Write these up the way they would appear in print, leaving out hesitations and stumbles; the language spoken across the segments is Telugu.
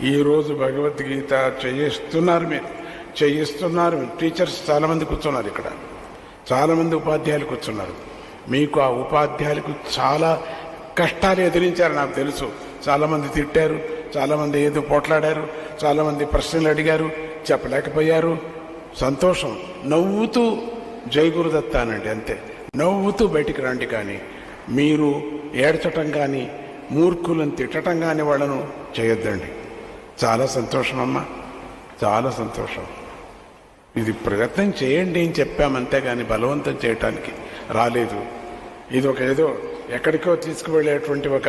ఈరోజు భగవద్గీత చేయిస్తున్నారు టీచర్స్ చాలామంది కూర్చున్నారు ఇక్కడ, చాలామంది ఉపాధ్యాయులు కూర్చున్నారు. మీకు ఆ ఉపాధ్యాయులకు చాలా కష్టాలు ఎదిరించారు నాకు తెలుసు. చాలామంది తిట్టారు, చాలామంది ఏదో పోట్లాడారు, చాలామంది ప్రశ్నలు అడిగారు, చెప్పలేకపోయారు. సంతోషం, నవ్వుతూ జై గురుదత్త అనండి, అంతే. నవ్వుతూ బయటికి రండి. కానీ మీరు ఏడ్చటం కానీ మూర్ఖులను తిట్టడం కానీ వాళ్ళను చేయొద్దండి. చాలా సంతోషం అమ్మా, చాలా సంతోషం. ఇది ప్రయత్నం చేయండి అని చెప్పామంతే కానీ బలవంతం చేయటానికి రాలేదు. ఇది ఒక ఏదో ఎక్కడికో తీసుకువెళ్ళేటువంటి ఒక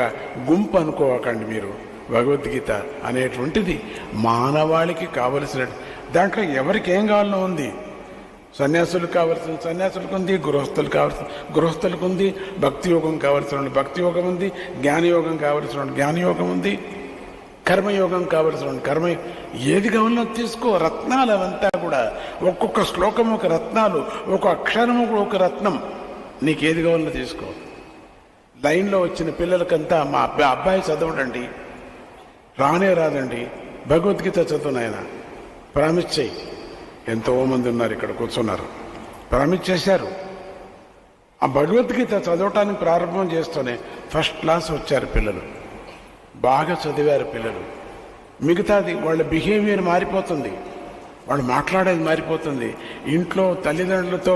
గుంపు అనుకోవకండి మీరు. భగవద్గీత అనేటువంటిది మానవాళికి కావలసిన, దాంట్లో ఎవరికి ఏం కావాలనో ఉంది. సన్యాసులకు కావలసిన సన్యాసులకు ఉంది, గృహస్థులకు ఉంది, భక్తి యోగం కావలసిన భక్తి యోగం ఉంది, జ్ఞానయోగం కావలసిన జ్ఞానయోగం ఉంది, కర్మయోగం కావలసిన కర్మ, ఏది కావాలనో తీసుకో. రత్నాలు అవంతా కూడా, ఒక్కొక్క శ్లోకం ఒక రత్నాలు, ఒక అక్షరము ఒక రత్నం. నీకేది కావాలనో తీసుకో. లైన్లో వచ్చిన పిల్లలకంతా మా అబ్బాయి చదవడండి, రాదండి, భగవద్గీత చదువునాయన ప్రామిస్ చేయి. ఎంతోమంది ఉన్నారు ఇక్కడ కూర్చున్నారు, ప్రామిస్ చేశారు. ఆ భగవద్గీత చదవటానికి ప్రారంభం చేస్తూనే ఫస్ట్ క్లాస్ వచ్చారు పిల్లలు, బాగా చదివారు పిల్లలు. మిగతాది వాళ్ళ బిహేవియర్ మారిపోతుంది, వాళ్ళు మాట్లాడేది మారిపోతుంది, ఇంట్లో తల్లిదండ్రులతో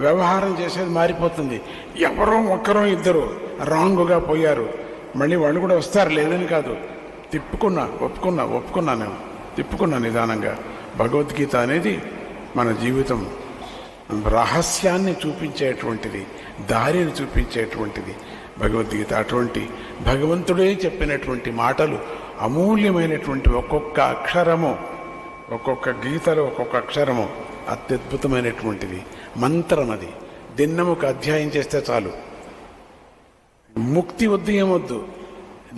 వ్యవహారం చేసేది మారిపోతుంది. ఎవరో ఒక్కరో ఇద్దరు రాంగుగా పోయారు, మళ్ళీ వాళ్ళు కూడా వస్తారు, లేదని కాదు. ఒప్పుకున్నా నిదానంగా. భగవద్గీత అనేది మన జీవితం రహస్యాన్ని చూపించేటువంటిది, దారిని చూపించేటువంటిది భగవద్గీత. అటువంటి భగవంతుడే చెప్పినటువంటి మాటలు అమూల్యమైనటువంటి ఒక్కొక్క అక్షరము, ఒక్కొక్క గీతలో ఒక్కొక్క అక్షరము అత్యద్భుతమైనటువంటిది మంత్రం. అది దిన్నముకు అధ్యాయం చేస్తే చాలు. ముక్తి వద్దు, ఏమొద్దు,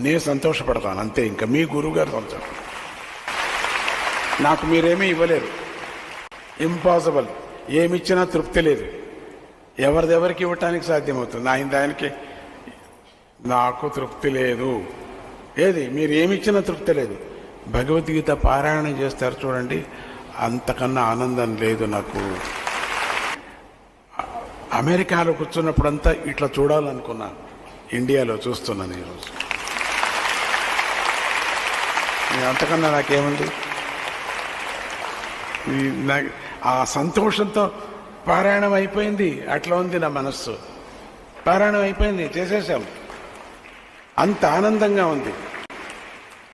నేను సంతోషపడతాను అంతే. ఇంకా మీ గురువుగారు సంతోషం. నాకు మీరేమీ ఇవ్వలేరు, ఇంపాసిబుల్. ఏమిచ్చినా తృప్తి లేదు. ఎవరిదెవరికి ఇవ్వటానికి సాధ్యమవుతుంది, ఆయనకి నాకు తృప్తి లేదు. ఏది మీరు ఏమిచ్చినా తృప్తి లేదు. భగవద్గీత పారాయణం చేస్తారు చూడండి, అంతకన్నా ఆనందం లేదు నాకు. అమెరికాలో కూర్చున్నప్పుడంతా ఇట్లా చూడాలనుకున్నాను, ఇండియాలో చూస్తున్నాను ఈరోజు. అంతకన్నా నాకేముంది? ఆ సంతోషంతో పారాయణం అయిపోయింది, అట్లా ఉంది నా మనస్సు. పారాయణం అయిపోయింది, చేసేసాం, అంత ఆనందంగా ఉంది.